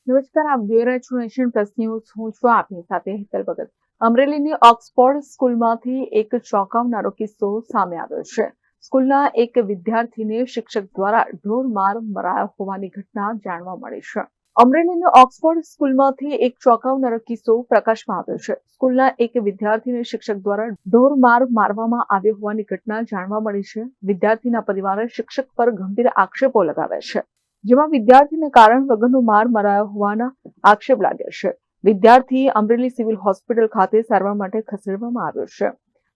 નમસ્કાર, આપ જોઈ રહ્યા છો નેશન પ્લસ ન્યૂઝ. હું છું આપની સાથે હેતલ ભગત. અમરેલીની ઓક્સફોર્ડ સ્કૂલમાંથી એક ચોંકાવનારો કિસ્સો સામે આવ્યો છે. સ્કૂલના એક વિદ્યાર્થીને શિક્ષક દ્વારા ઢોર માર મરાયો હોવાની ઘટના જાણવા મળી છે. અમરેલીની ઓક્સફોર્ડ સ્કૂલમાંથી એક ચોંકાવનારો કિસ્સો પ્રકાશમાં આવ્યો છે. સ્કૂલના એક વિદ્યાર્થીને શિક્ષક દ્વારા ઢોર માર મારવામાં આવ્યો હોવાની ઘટના જાણવા મળી છે. વિદ્યાર્થીના પરિવારે શિક્ષક પર ગંભીર આક્ષેપો લગાવ્યા છે, જેમાં વિદ્યાર્થીને કારણ વગરનો માર મરાયો હોવાના આક્ષેપ લાગ્યા છે. વિદ્યાર્થી અમરેલી સિવિલ હોસ્પિટલ ખાતે સારવાર માટે ખસેડવામાં આવ્યો છે.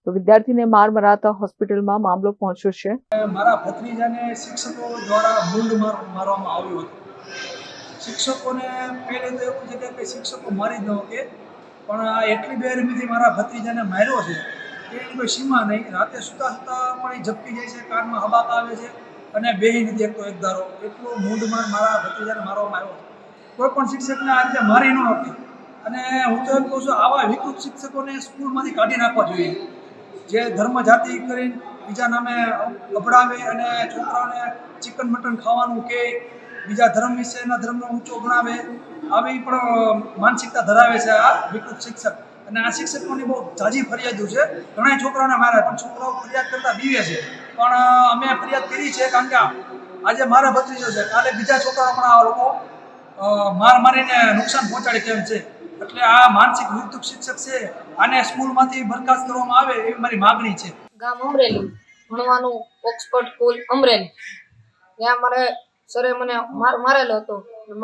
તો વિદ્યાર્થીને માર મરાતા હોસ્પિટલમાં મામલો પહોંચ્યો છે. મારા ભત્રીજાને શિક્ષકો દ્વારા મૂંઢ મારવામાં આવ્યો હતો. શિક્ષકોને પહેલે તો એવું છે કે શિક્ષકો મારી જ ન શકે, પણ આ એટલી બેરમીથી મારા ભત્રીજાને માર્યો છે કે એની કોઈ સીમા નહીં. રાતે સૂતા પણ એ ઝપટી જાય છે, કાનમાં હબાક આવે છે અને બેહી નથી એકતો એક ધારો. એટલો મૂંઢ મારા ભત્રીજાને મારવામાં આવ્યો છે. કોઈ પણ શિક્ષકને આ રીતે મારી ન હતી. અને હું તો એમ કહું છું, આવા વિકૃત શિક્ષકોને સ્કૂલમાંથી કાઢી નાખવા જોઈએ, જે ધર્મ જાતિ કરીને બીજા નામે અભડાવે અને છોકરાઓને ચિકન મટન ખાવાનું કે બીજા ધર્મ વિશેના ધર્મનો ઊંચો ગણાવે, આવી પણ માનસિકતા ધરાવે છે આ વિકૃત શિક્ષક. અને આ શિક્ષકોની બહુ ઝાઝી ફરિયાદો છે. ઘણા છોકરાઓને મારે, પણ છોકરાઓ ફરિયાદ કરતા બીવે છે. પણ અમે ફરિયાદ કરી છે કારણ કે આજે મારા ભત્રીજો છે, કાલે બીજા છોકરાઓ પણ આ લોકો માર મારીને નુકસાન પહોંચાડે તેમ છે. એટલે આ માનસિક વિકૃત શિક્ષક છે, આને સ્કૂલમાંથી બરખાસ્ત કરવામાં આવે એવી મારી માગણી છે. ગામ અમરેલી, ભણવાનું ઓક્સફોર્ડ સ્કૂલ અમરેલી. ત્યાં મારે સરે મને મારેલો હતો.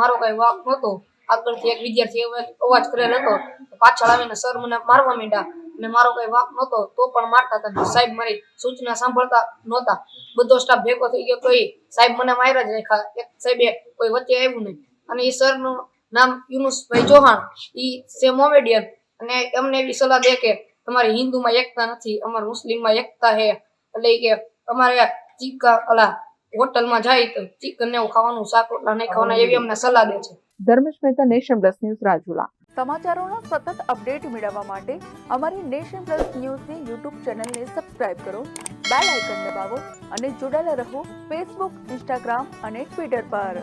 મારો કઈ વાંક નહોતો. આગળથી એક વિદ્યાર્થી અવાજ કરેલો હતો, પાછળ આવીને સર મને મારવા માંડ્યા અને મારો કઈ વાંક નહોતો તો પણ મારતા હતા. સાહેબ મારી સૂચના સાંભળતા નહોતા. બધો સ્ટાફ ભેગો થઈ ગયો તો એ સાહેબ મને માર્યા જ રાખ્યા. એક સાહેબે કોઈ વચ્ચે આવ્યું નહીં. અને એ સરનું નામ યુનુસભાઈ ચૌહાણ, એ છે મોમેડિયન. અને એમને એવી સલાહ દે કે તમારી હિન્દુમાં એકતા નથી, અમારે મુસ્લિમમાં એકતા છે. એટલે કે અમારે હોટલમાં જાય તો ચિકન ને એવું ખાવાનું, શાક રોટલા નહીં ખાવાના, એવી અમને સલાહ દે છે. Dharmesh Mehta, nation plus news, Rajula. સમાચારોના સતત અપડેટ મેળવવા માટે અમારી નેશન પ્લસ ન્યૂઝની યુટ્યુબ ચેનલને સબસ્ક્રાઇબ કરો, બેલ આઇકન દબાવો અને જોડાયેલા રહો ફેસબુક, ઇન્સ્ટાગ્રામ અને ટ્વિટર પર.